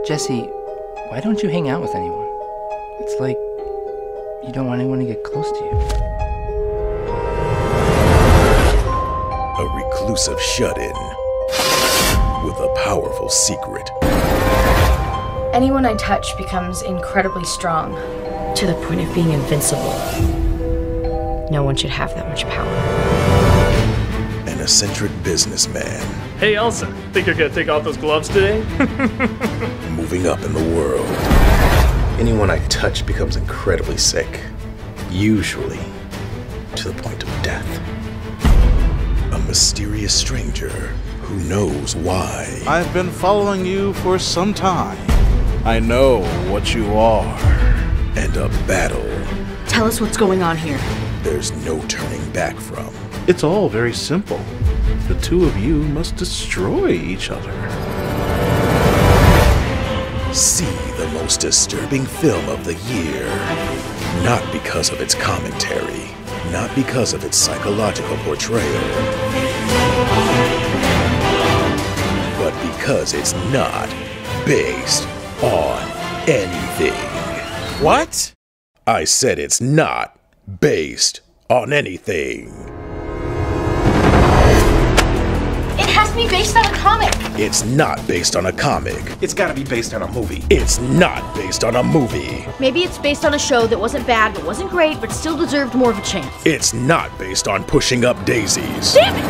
Jesse, why don't you hang out with anyone? It's like you don't want anyone to get close to you. A reclusive shut-in with a powerful secret. Anyone I touch becomes incredibly strong, to the point of being invincible. No one should have that much power. An eccentric businessman. Hey Elsa, think you're gonna take off those gloves today? Moving up in the world. Anyone I touch becomes incredibly sick. Usually to the point of death. A mysterious stranger who knows why. I've been following you for some time. I know what you are. And a battle Tell us what's going on here. there's no turning back from. It's all very simple. The two of you must destroy each other. See the most disturbing film of the year. Not because of its commentary, not because of its psychological portrayal, but because it's not based on anything. What? I said it's not based on anything. It has to be based on a comic. It's not based on a comic. It's gotta be based on a movie. It's not based on a movie. Maybe it's based on a show that wasn't bad, but wasn't great, but still deserved more of a chance. It's not based on pushing up daisies. Damn it!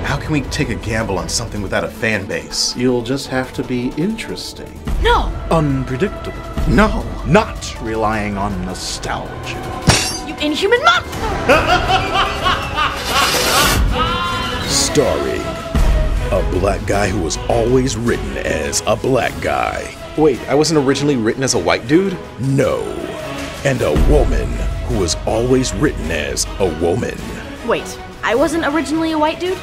How can we take a gamble on something without a fan base? You'll just have to be interesting. No! Unpredictable. No. Not relying on nostalgia. You inhuman monster! Starring a black guy who was always written as a black guy. Wait, I wasn't originally written as a white dude? No. And a woman who was always written as a woman. Wait, I wasn't originally a white dude?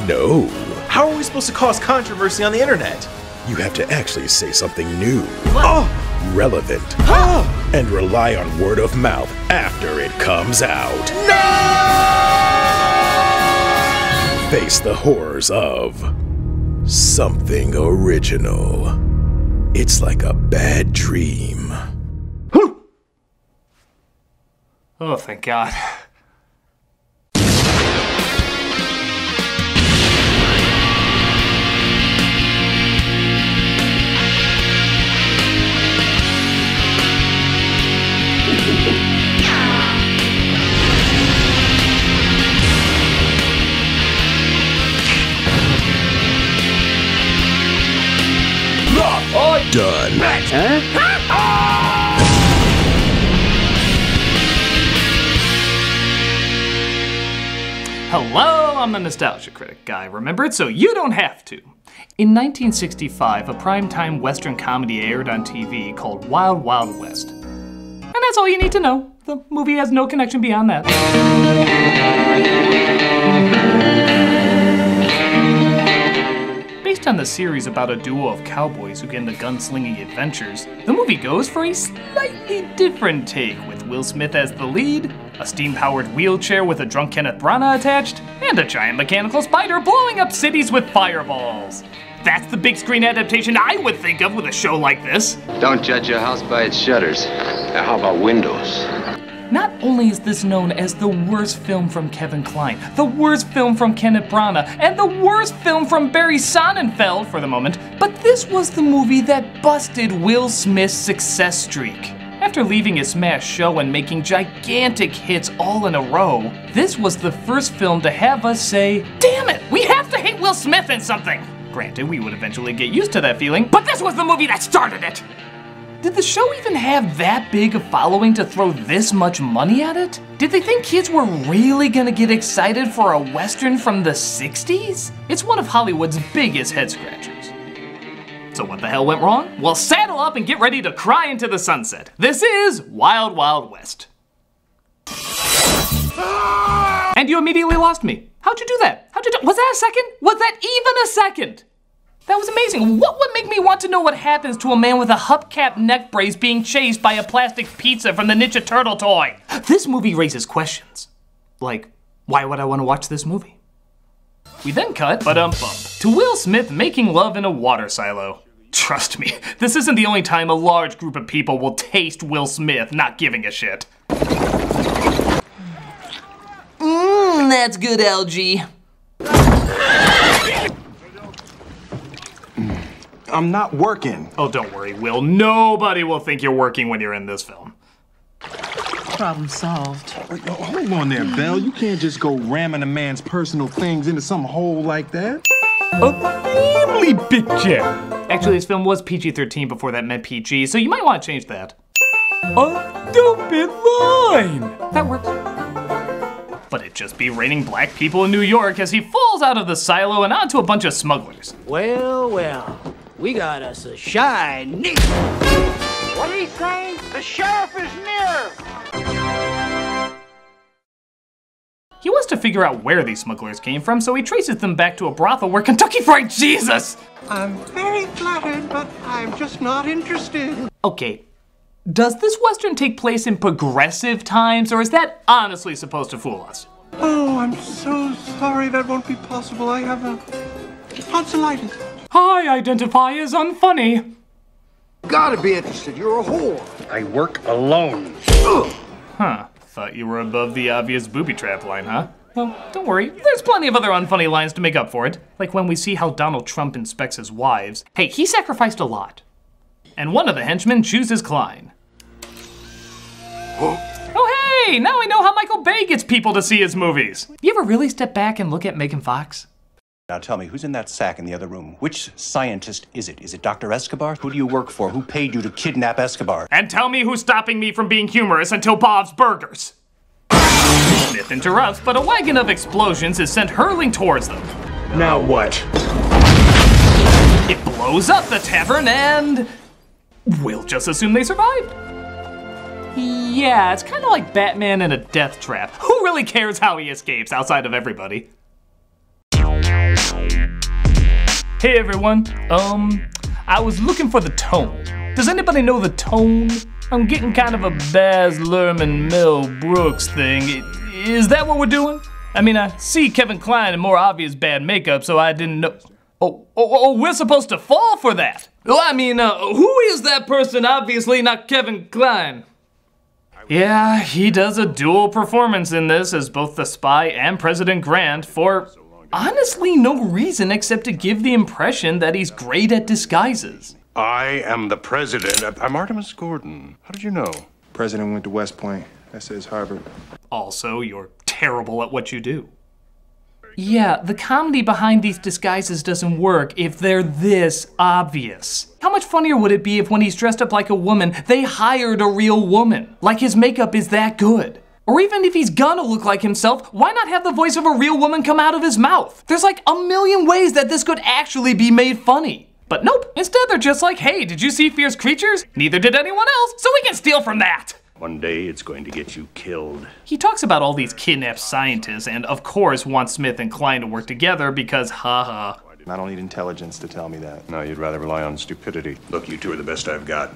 No. How are we supposed to cause controversy on the internet? You have to actually say something new, Oh! relevant, and rely on word of mouth after it comes out. Face the horrors of something original. It's like a bad dream. Oh, thank God. Done. Hello, I'm the Nostalgia Critic guy. Remember it so you don't have to. In 1965, a primetime Western comedy aired on TV called Wild Wild West. And that's all you need to know. The movie has no connection beyond that. Based on the series about a duo of cowboys who get into gunslinging adventures, the movie goes for a slightly different take, with Will Smith as the lead, a steam-powered wheelchair with a drunk Kenneth Branagh attached, and a giant mechanical spider blowing up cities with fireballs. That's the big screen adaptation I would think of with a show like this. Don't judge a house by its shutters. Now, how about windows? Not only is this known as the worst film from Kevin Kline, the worst film from Kenneth Branagh, and the worst film from Barry Sonnenfeld for the moment, but this was the movie that busted Will Smith's success streak. After leaving his smash show and making gigantic hits all in a row, this was the first film to have us say, damn it, we have to hate Will Smith in something! Granted, we would eventually get used to that feeling, but this was the movie that started it! Did the show even have that big a following to throw this much money at it? Did they think kids were really gonna get excited for a Western from the 60s? It's one of Hollywood's biggest head scratchers. So what the hell went wrong? Well, saddle up and get ready to cry into the sunset. This is Wild Wild West. And you immediately lost me. How'd you do that? Was that a second? Was that even a second? That was amazing. What would make me want to know what happens to a man with a hubcap neck brace being chased by a plastic pizza from the Ninja Turtle toy? This movie raises questions. Like, why would I want to watch this movie? We then cut, to Will Smith making love in a water silo. Trust me, this isn't the only time a large group of people will taste Will Smith not giving a shit. That's good, LG. I'm not working. Oh, don't worry, Will. Nobody will think you're working when you're in this film. Problem solved. Hold on there, Belle. You can't just go ramming a man's personal things into some hole like that. A family picture. Actually, this film was PG-13 before that meant PG, so you might want to change that. A stupid line. That works. But it'd just be raining black people in New York as he falls out of the silo and onto a bunch of smugglers. Well, well, we got us a shiny. What are you saying? The sheriff is near. He wants to figure out where these smugglers came from, so he traces them back to a brothel where Kentucky Fried Jesus! I'm very flattered, but I'm just not interested. Okay, does this Western take place in progressive times, or is that honestly supposed to fool us? Oh, I'm so sorry that won't be possible. I have a tonsillitis. I identify as unfunny. Gotta be interested. You're a whore. I work alone. Huh. Thought you were above the obvious booby trap line, huh? Well, don't worry. There's plenty of other unfunny lines to make up for it. Like when we see how Donald Trump inspects his wives. Hey, he sacrificed a lot. And one of the henchmen chooses Klein. Oh, hey! Now I know how Michael Bay gets people to see his movies. You ever really step back and look at Megan Fox? Now tell me, who's in that sack in the other room? Which scientist is it? Is it Dr. Escobar? Who do you work for? Who paid you to kidnap Escobar? And tell me who's stopping me from being humorous until Bob's Burgers. Smith interrupts, but a wagon of explosions is sent hurling towards them. Now what? It blows up the tavern and... we'll just assume they survived. Yeah, it's kind of like Batman in a death trap. Who really cares how he escapes outside of everybody? Hey everyone, I was looking for the tone. Does anybody know the tone? I'm getting kind of a Baz Luhrmann, Mel Brooks thing. Is that what we're doing? I mean, I see Kevin Kline in more obvious bad makeup, so I didn't know. Oh, we're supposed to fall for that. Well, I mean, who is that person? Obviously not Kevin Kline. Yeah, he does a dual performance in this as both the spy and President Grant for honestly no reason except to give the impression that he's great at disguises. I am the president. I'm Artemis Gordon. How did you know? President went to West Point. That says Harvard. Also, you're terrible at what you do. Yeah, the comedy behind these disguises doesn't work if they're this obvious. How much funnier would it be if when he's dressed up like a woman, they hired a real woman? Like his makeup is that good. Or even if he's gonna look like himself, why not have the voice of a real woman come out of his mouth? There's like a million ways that this could actually be made funny. But nope, instead they're just like, hey, did you see Fierce Creatures? Neither did anyone else, so we can steal from that. One day it's going to get you killed. He talks about all these kidnapped scientists and of course wants Smith and Klein to work together because haha. I don't need intelligence to tell me that. No, you'd rather rely on stupidity. Look, you two are the best I've got.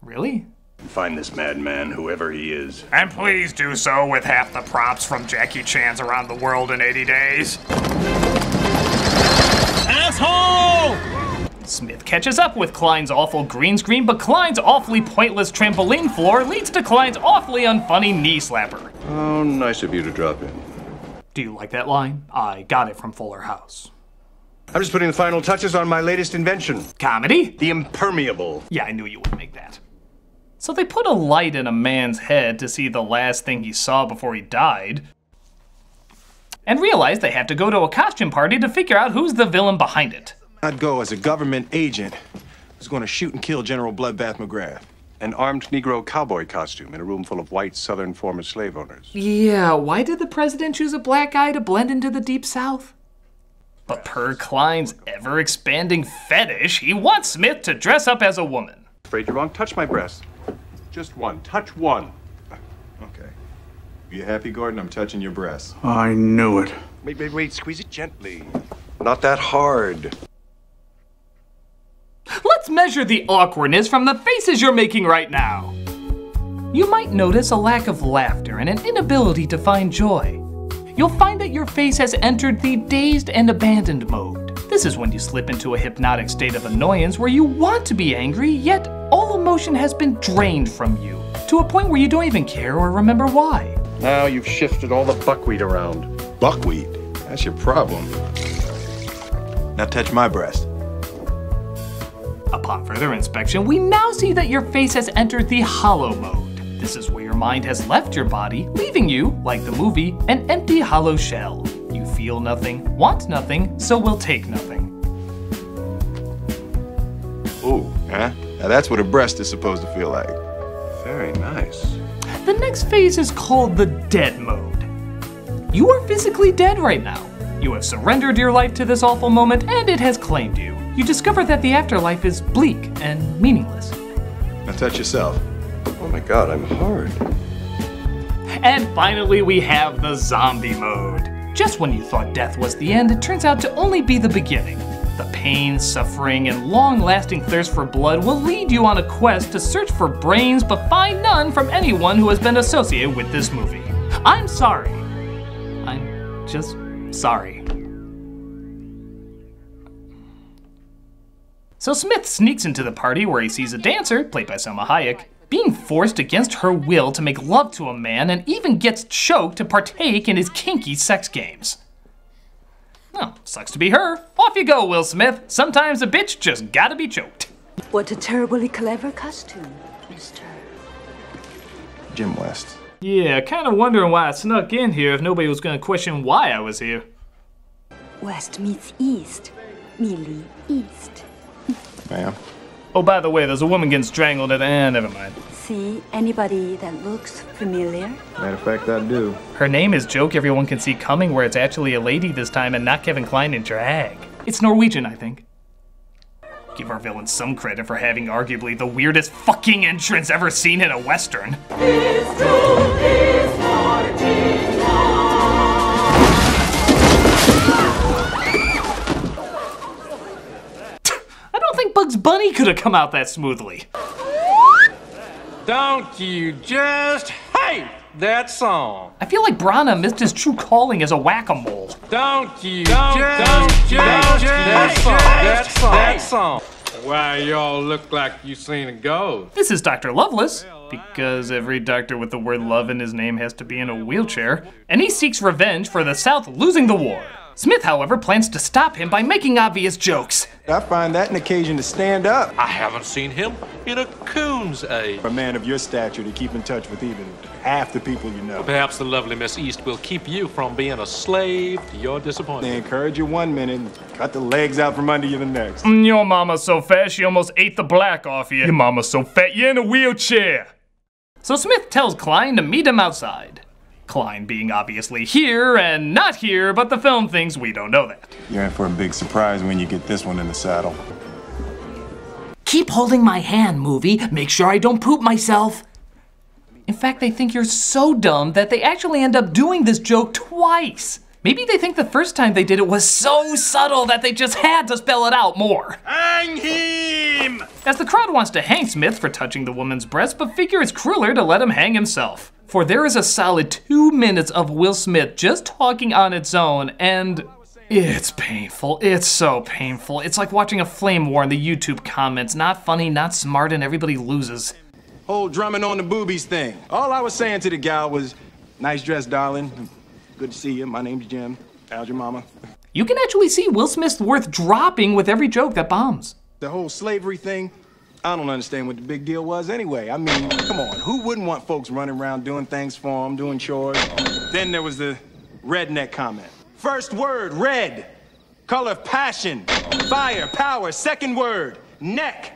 Really? Find this madman, whoever he is. And please do so with half the props from Jackie Chan's Around the World in 80 Days. Asshole! Smith catches up with Klein's awful green screen, but Klein's awfully pointless trampoline floor leads to Klein's awfully unfunny knee slapper. Oh, nice of you to drop in. Do you like that line? I got it from Fuller House. I'm just putting the final touches on my latest invention. Comedy? The impermeable. Yeah, I knew you would make that. So they put a light in a man's head to see the last thing he saw before he died, and realize they have to go to a costume party to figure out who's the villain behind it. I'd go as a government agent who's going to shoot and kill General Bloodbath McGrath. An armed Negro cowboy costume in a room full of white Southern former slave owners. Yeah, why did the president choose a black guy to blend into the Deep South? But per Klein's ever-expanding fetish, he wants Smith to dress up as a woman. Afraid you're wrong. Touch my breast. Just one. Touch one. Okay. You happy, Gordon? I'm touching your breast. I knew it. Wait. Squeeze it gently. Not that hard. Let's measure the awkwardness from the faces you're making right now. You might notice a lack of laughter and an inability to find joy. You'll find that your face has entered the dazed and abandoned mode. This This is when you slip into a hypnotic state of annoyance where you want to be angry, yet all emotion has been drained from you, to a point where you don't even care or remember why. Now you've shifted all the buckwheat around. Buckwheat? That's your problem. Now touch my breast. Upon further inspection, we now see that your face has entered the hollow mode. This is where your mind has left your body, leaving you, like the movie, an empty hollow shell. You feel nothing, want nothing, so will take nothing. Ooh, huh? Now that's what a breast is supposed to feel like. Very nice. The next phase is called the dead mode. You are physically dead right now. You have surrendered your life to this awful moment, and it has claimed you. You discover that the afterlife is bleak and meaningless. Now touch yourself. Oh my god, I'm hard. And finally, we have the zombie mode. Just when you thought death was the end, it turns out to only be the beginning. The pain, suffering, and long-lasting thirst for blood will lead you on a quest to search for brains, but find none from anyone who has been associated with this movie. I'm sorry. I'm just sorry. So Smith sneaks into the party where he sees a dancer, played by Selma Hayek, being forced against her will to make love to a man and even gets choked to partake in his kinky sex games. Well, sucks to be her. Off you go, Will Smith. Sometimes a bitch just gotta be choked. What a terribly clever costume, Mr. Jim West. Yeah, kinda wondering why I snuck in here if nobody was gonna question why I was here. West meets East. Millie East. Ma'am. Oh, by the way, there's a woman getting strangled at the end. Never mind. See anybody that looks familiar? Matter of fact, I do. Her name is Joke Everyone Can See Coming, where it's actually a lady this time and not Kevin Kline in drag. It's Norwegian, I think. Give our villain some credit for having arguably the weirdest fucking entrance ever seen in a Western. I don't think Bugs Bunny could have come out that smoothly. Don't you just hate that song? I feel like Brana missed his true calling as a whack-a-mole. Don't you just that song? Why, y'all look like you seen a ghost. This is Dr. Loveless, because every doctor with the word love in his name has to be in a wheelchair, and he seeks revenge for the South losing the war. Smith, however, plans to stop him by making obvious jokes. I find that an occasion to stand up. I haven't seen him in a coon's age. A man of your stature to keep in touch with even half the people you know. Perhaps the lovely Miss East will keep you from being a slave to your disappointment. They encourage you one minute and cut the legs out from under you the next. Your mama's so fat she almost ate the black off you. Your mama's so fat you're in a wheelchair. So Smith tells Kline to meet him outside. Kline being obviously here and not here, but the film thinks we don't know that. You're in for a big surprise when you get this one in the saddle. Keep holding my hand, movie. Make sure I don't poop myself. In fact, they think you're so dumb that they actually end up doing this joke twice. Maybe they think the first time they did it was so subtle that they just had to spell it out more. Hang him! As the crowd wants to hang Smith for touching the woman's breast, but figure it's crueler to let him hang himself. For there is a solid 2 minutes of Will Smith just talking on its own, and it's painful. It's so painful. It's like watching a flame war in the YouTube comments. Not funny, not smart, and everybody loses. Whole drumming on the boobies thing. All I was saying to the gal was, nice dress, darling. Good to see you. My name's Jim. How's your mama? You can actually see Will Smith's worth dropping with every joke that bombs. The whole slavery thing, I don't understand what the big deal was anyway. I mean, come on, who wouldn't want folks running around doing things for them, doing chores? Then there was the redneck comment. First word, red. Color of passion. Fire, power. Second word, neck.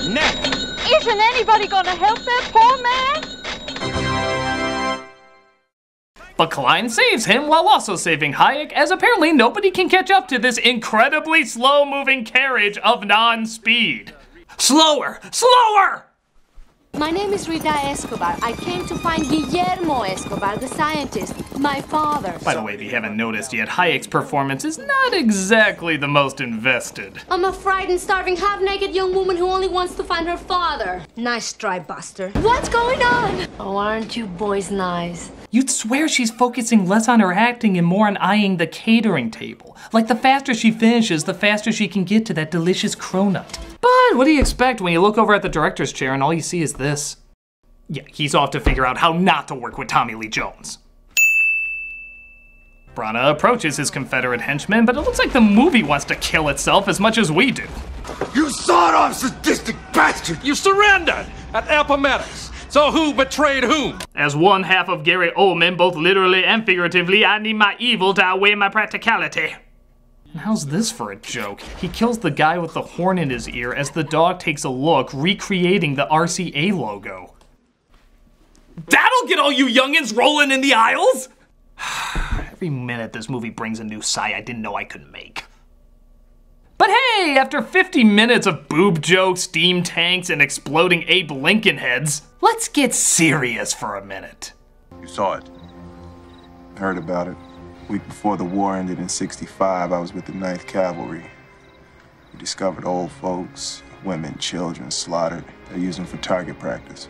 Neck. Isn't anybody gonna help that poor man? But Kline saves him while also saving Hayek, as apparently nobody can catch up to this incredibly slow-moving carriage of non-speed. Slower! Slower! My name is Rita Escobar. I came to find Guillermo Escobar, the scientist, my father. By the way, if you haven't noticed yet, Hayek's performance is not exactly the most invested. I'm a frightened, starving, half-naked young woman who only wants to find her father. Nice try, Buster. What's going on? Oh, aren't you boys nice? You'd swear she's focusing less on her acting and more on eyeing the catering table. Like the faster she finishes, the faster she can get to that delicious cronut. But what do you expect when you look over at the director's chair and all you see is this? Yeah, he's off to figure out how not to work with Tommy Lee Jones. Branagh approaches his Confederate henchman, but it looks like the movie wants to kill itself as much as we do. You sawed-off sadistic bastard! You surrendered at Appomattox. So who betrayed whom? As one half of Gary Oldman, both literally and figuratively, I need my evil to outweigh my practicality. And how's this for a joke? He kills the guy with the horn in his ear as the dog takes a look, recreating the RCA logo. That'll get all you youngins rolling in the aisles! Every minute this movie brings a new sigh I didn't know I could make. But hey, after 50 minutes of boob jokes, steam tanks, and exploding Abe Lincoln heads, let's get serious for a minute. You saw it. Heard about it. Week before the war ended in '65, I was with the 9th Cavalry. We discovered old folks, women, children slaughtered. They're used them for target practice.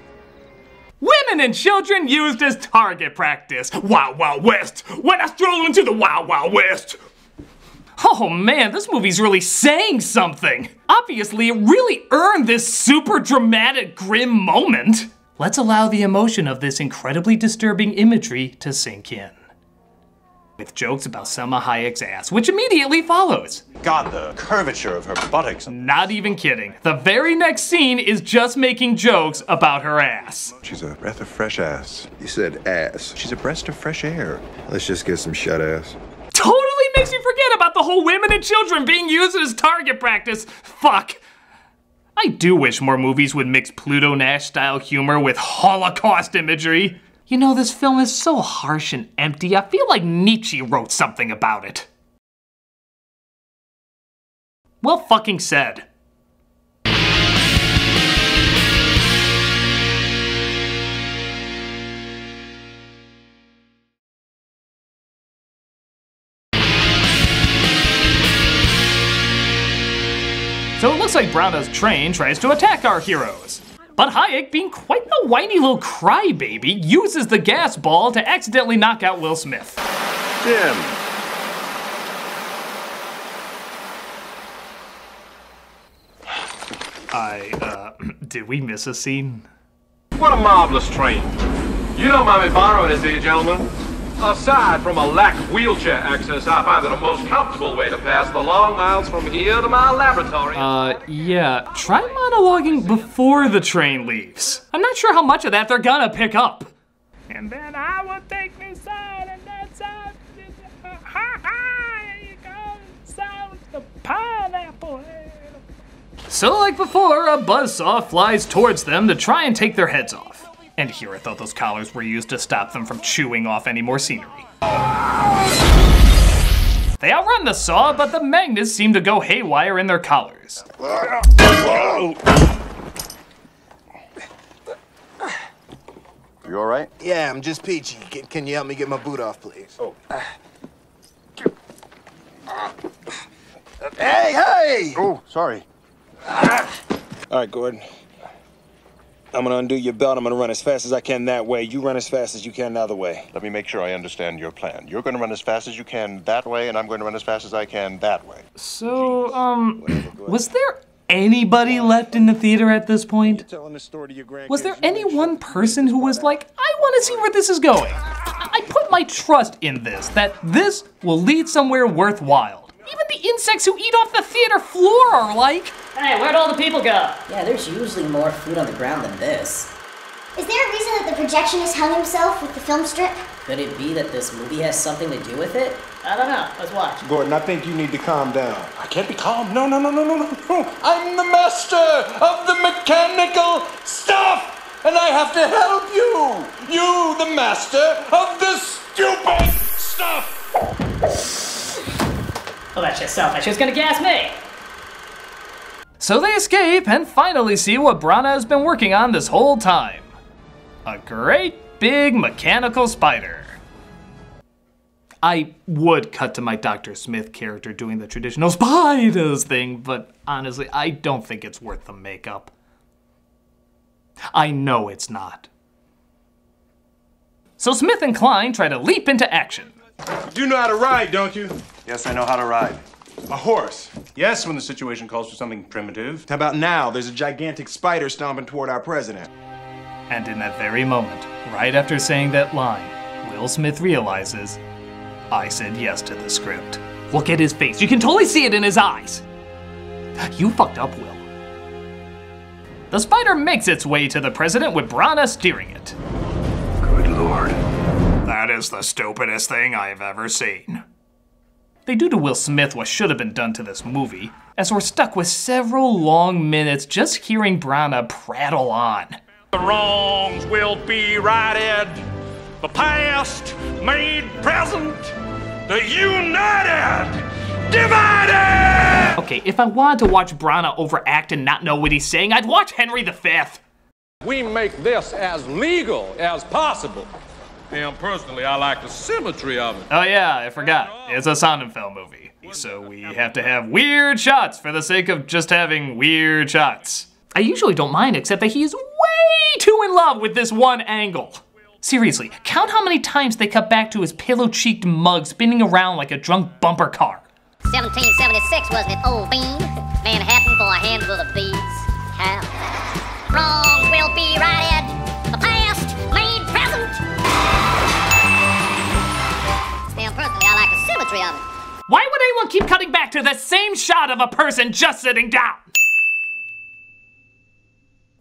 Women and children used as target practice. Wild, Wild West. When I stroll into the Wild, Wild West. Oh man, this movie's really saying something. Obviously, it really earned this super dramatic, grim moment. Let's allow the emotion of this incredibly disturbing imagery to sink in. With jokes about Selma Hayek's ass, which immediately follows. God, the curvature of her buttocks. Not even kidding. The very next scene is just making jokes about her ass. She's a breath of fresh ass. You said ass. She's a breast of fresh air. Let's just get some shut ass. Totally makes you forget about the whole women and children being used as target practice. Fuck. I do wish more movies would mix Pluto Nash-style humor with Holocaust imagery. You know, this film is so harsh and empty, I feel like Nietzsche wrote something about it. Well fucking said. So it looks like Branagh's train tries to attack our heroes. But Hayek, being quite a whiny little crybaby, uses the gas ball to accidentally knock out Will Smith. Jim. Did we miss a scene? What a marvelous train. You don't mind me borrowing it, do you, gentlemen? Aside from a lack of wheelchair access, I find it a most comfortable way to pass the long miles from here to my laboratory. Yeah. Try monologuing before the train leaves. I'm not sure how much of that they're gonna pick up. And then I will take this side and that side. Here you go. Sound the pineapple. So like before, a buzzsaw flies towards them to try and take their heads off. And here I thought those collars were used to stop them from chewing off any more scenery. They outrun the saw, but the magnets seem to go haywire in their collars. You all right? Yeah, I'm just peachy. Can you help me get my boot off, please? Oh. Hey! Oh, sorry. All right, Gordon. I'm gonna undo your belt. I'm gonna run as fast as I can that way. You run as fast as you can the other way. Let me make sure I understand your plan. You're going to run as fast as you can that way, and I'm going to run as fast as I can that way. So, was there anybody left in the theater at this point? Was there any one person who was like, I want to see where this is going? I put my trust in this, that this will lead somewhere worthwhile. Even the insects who eat off the theater floor are like, hey, where'd all the people go? Yeah, there's usually more food on the ground than this. Is there a reason that the projectionist hung himself with the film strip? Could it be that this movie has something to do with it? I don't know. Let's watch. Gordon, I think you need to calm down. I can't be calm. No. I'm the master of the mechanical stuff, and I have to help you. You, the master of the stupid stuff. Oh, that's just selfish. Who's gonna gas me? So they escape and finally see what Branagh has been working on this whole time. A great big mechanical spider. I would cut to my Dr. Smith character doing the traditional spiders thing, but honestly, I don't think it's worth the makeup. I know it's not. So Smith and Klein try to leap into action. You know how to ride, don't you? Yes, I know how to ride. A horse. Yes, when the situation calls for something primitive. How about now? There's a gigantic spider stomping toward our president. And in that very moment, right after saying that line, Will Smith realizes, I said yes to the script. Look at his face. You can totally see it in his eyes. You fucked up, Will. The spider makes its way to the president with Branagh steering it. Good Lord. That is the stupidest thing I've ever seen. They do to Will Smith what should have been done to this movie, as we're stuck with several long minutes just hearing Branagh prattle on. The wrongs will be righted, the past made present, the united divided! Okay, if I wanted to watch Branagh overact and not know what he's saying, I'd watch Henry V. We make this as legal as possible. And personally, I like the symmetry of it. Oh yeah, I forgot. It's a Sonnenfeld movie. So we have to have weird shots for the sake of just having weird shots. I usually don't mind, except that he is way too in love with this one angle. Seriously, count how many times they cut back to his pillow-cheeked mug spinning around like a drunk bumper car. 1776, wasn't it, old bean? Manhattan for a handful of thieves. How? Wrong will be righted. The past made present. Now, personally, I like the symmetry of it. Why would anyone keep cutting back to the same shot of a person just sitting down?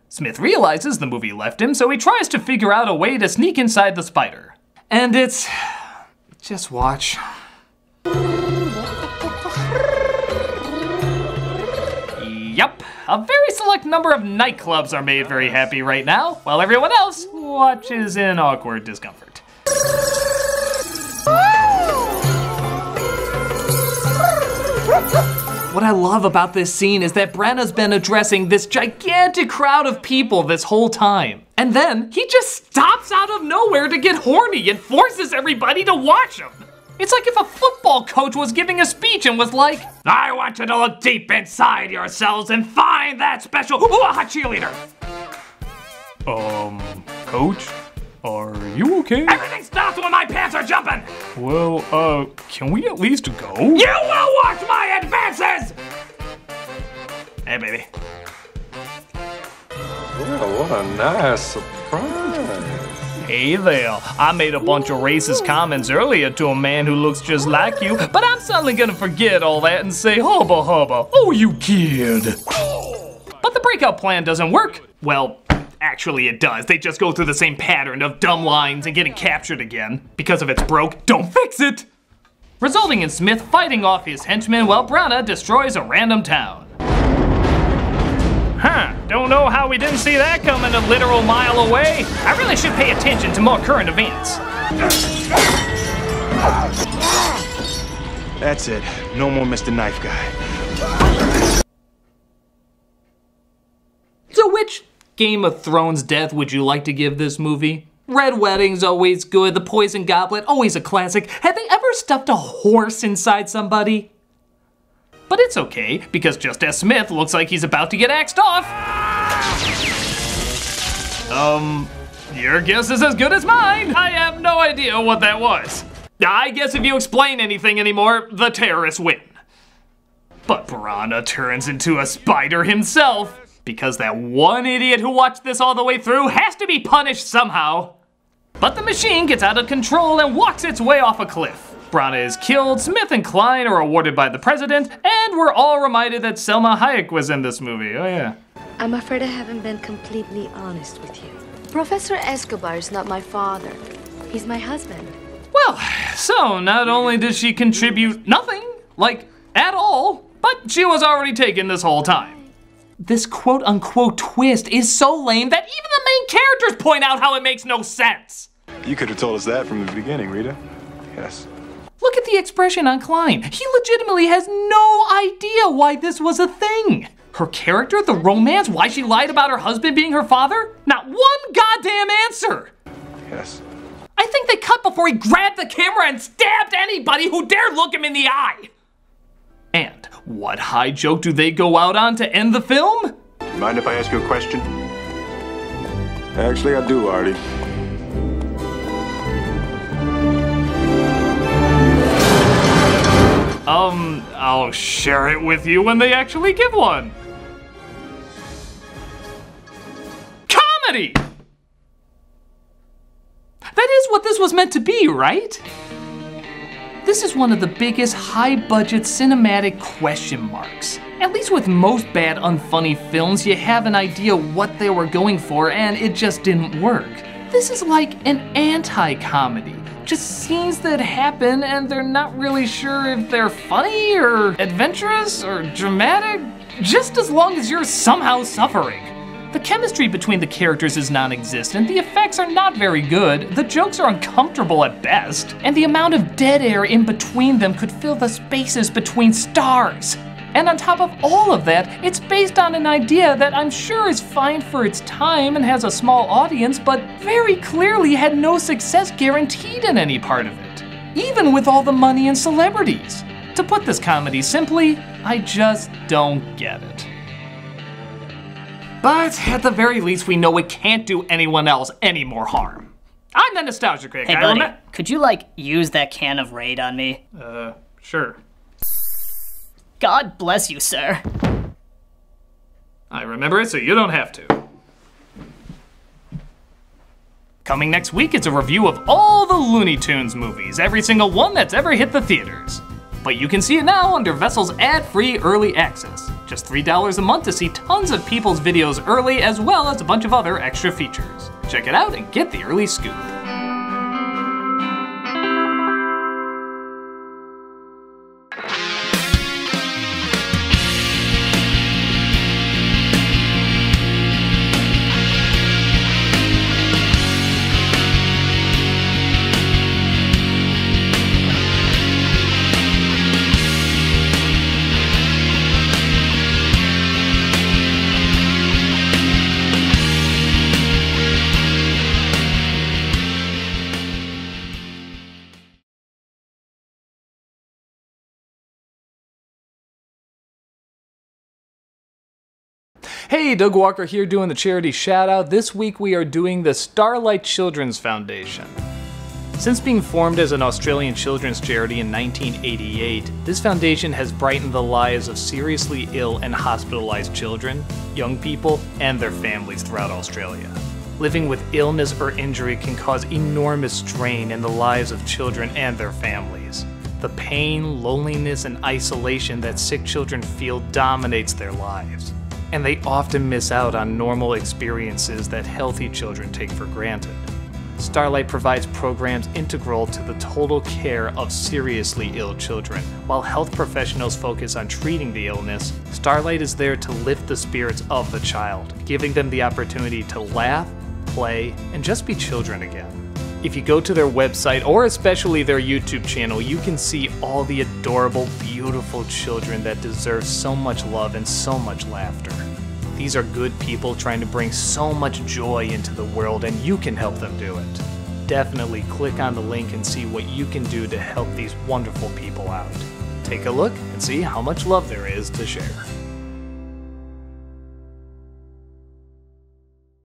Smith realizes the movie left him, so he tries to figure out a way to sneak inside the spider. And it's... just watch. Yup, a very select number of nightclubs are made very happy right now, while everyone else watches in awkward discomfort. What I love about this scene is that Branagh's been addressing this gigantic crowd of people this whole time. And then he just stops out of nowhere to get horny and forces everybody to watch him. It's like if a football coach was giving a speech and was like, I want you to look deep inside yourselves and find that special cheerleader. Coach? Are you okay? Everything stops when my pants are jumping! Well, can we at least go? You will watch my advances! Hey, baby. Well, what a nice surprise. Hey there, I made a bunch of racist comments earlier to a man who looks just like you, but I'm suddenly gonna forget all that and say hubba hubba, oh you kid. But the breakout plan doesn't work. Well, actually it does. They just go through the same pattern of dumb lines and getting captured again. Because if it's broke, don't fix it! Resulting in Smith fighting off his henchmen while Branagh destroys a random town. Huh, don't know how we didn't see that coming a literal mile away. I really should pay attention to more current events. That's it. No more Mr. Knife Guy. So which Game of Thrones death would you like to give this movie? Red Wedding's always good, The Poison Goblet, always a classic. Have they ever stuffed a horse inside somebody? But it's okay, because just as Smith looks like he's about to get axed off. Your guess is as good as mine. I have no idea what that was. I guess if you explain anything anymore, the terrorists win. But Branagh turns into a spider himself, because that one idiot who watched this all the way through has to be punished somehow. But the machine gets out of control and walks its way off a cliff. Branagh is killed, Smith and Klein are awarded by the president, and we're all reminded that Selma Hayek was in this movie, oh yeah. I'm afraid I haven't been completely honest with you. Professor Escobar is not my father. He's my husband. Well, so not only did she contribute nothing, like at all, but she was already taken this whole time. This quote-unquote twist is so lame that even the main characters point out how it makes no sense. You could have told us that from the beginning, Rita. Yes. Look at the expression on Klein. He legitimately has no idea why this was a thing. Her character, the romance, why she lied about her husband being her father? Not one goddamn answer. Yes. I think they cut before he grabbed the camera and stabbed anybody who dared look him in the eye. And what high joke do they go out on to end the film? Mind if I ask you a question? Actually, I do, Artie. I'll share it with you when they actually give one. Comedy! That is what this was meant to be, right? This is one of the biggest high-budget cinematic question marks. At least with most bad, unfunny films, you have an idea what they were going for and it just didn't work. This is like an anti-comedy. Just scenes that happen and they're not really sure if they're funny or adventurous or dramatic, just as long as you're somehow suffering. The chemistry between the characters is non-existent, the effects are not very good, the jokes are uncomfortable at best, and the amount of dead air in between them could fill the spaces between stars. And on top of all of that, it's based on an idea that I'm sure is fine for its time and has a small audience, but very clearly had no success guaranteed in any part of it, even with all the money and celebrities. To put this comedy simply, I just don't get it. But at the very least, we know it can't do anyone else any more harm. I'm the Nostalgia Critic. Hey, buddy, could you, use that can of Raid on me? Sure. God bless you, sir. I remember it, so you don't have to. Coming next week, it's a review of all the Looney Tunes movies, every single one that's ever hit the theaters. But you can see it now under Vessel's ad-free early access. Just $3 a month to see tons of people's videos early, as well as a bunch of other extra features. Check it out and get the early scoop. Hey, Doug Walker here doing the charity shout out. This week we are doing the Starlight Children's Foundation. Since being formed as an Australian children's charity in 1988, this foundation has brightened the lives of seriously ill and hospitalized children, young people, and their families throughout Australia. Living with illness or injury can cause enormous strain in the lives of children and their families. The pain, loneliness, and isolation that sick children feel dominates their lives, and they often miss out on normal experiences that healthy children take for granted. Starlight provides programs integral to the total care of seriously ill children. While health professionals focus on treating the illness, Starlight is there to lift the spirits of the child, giving them the opportunity to laugh, play, and just be children again. If you go to their website, or especially their YouTube channel, you can see all the adorable, beautiful children that deserve so much love and so much laughter. These are good people trying to bring so much joy into the world, and you can help them do it. Definitely click on the link and see what you can do to help these wonderful people out. Take a look and see how much love there is to share.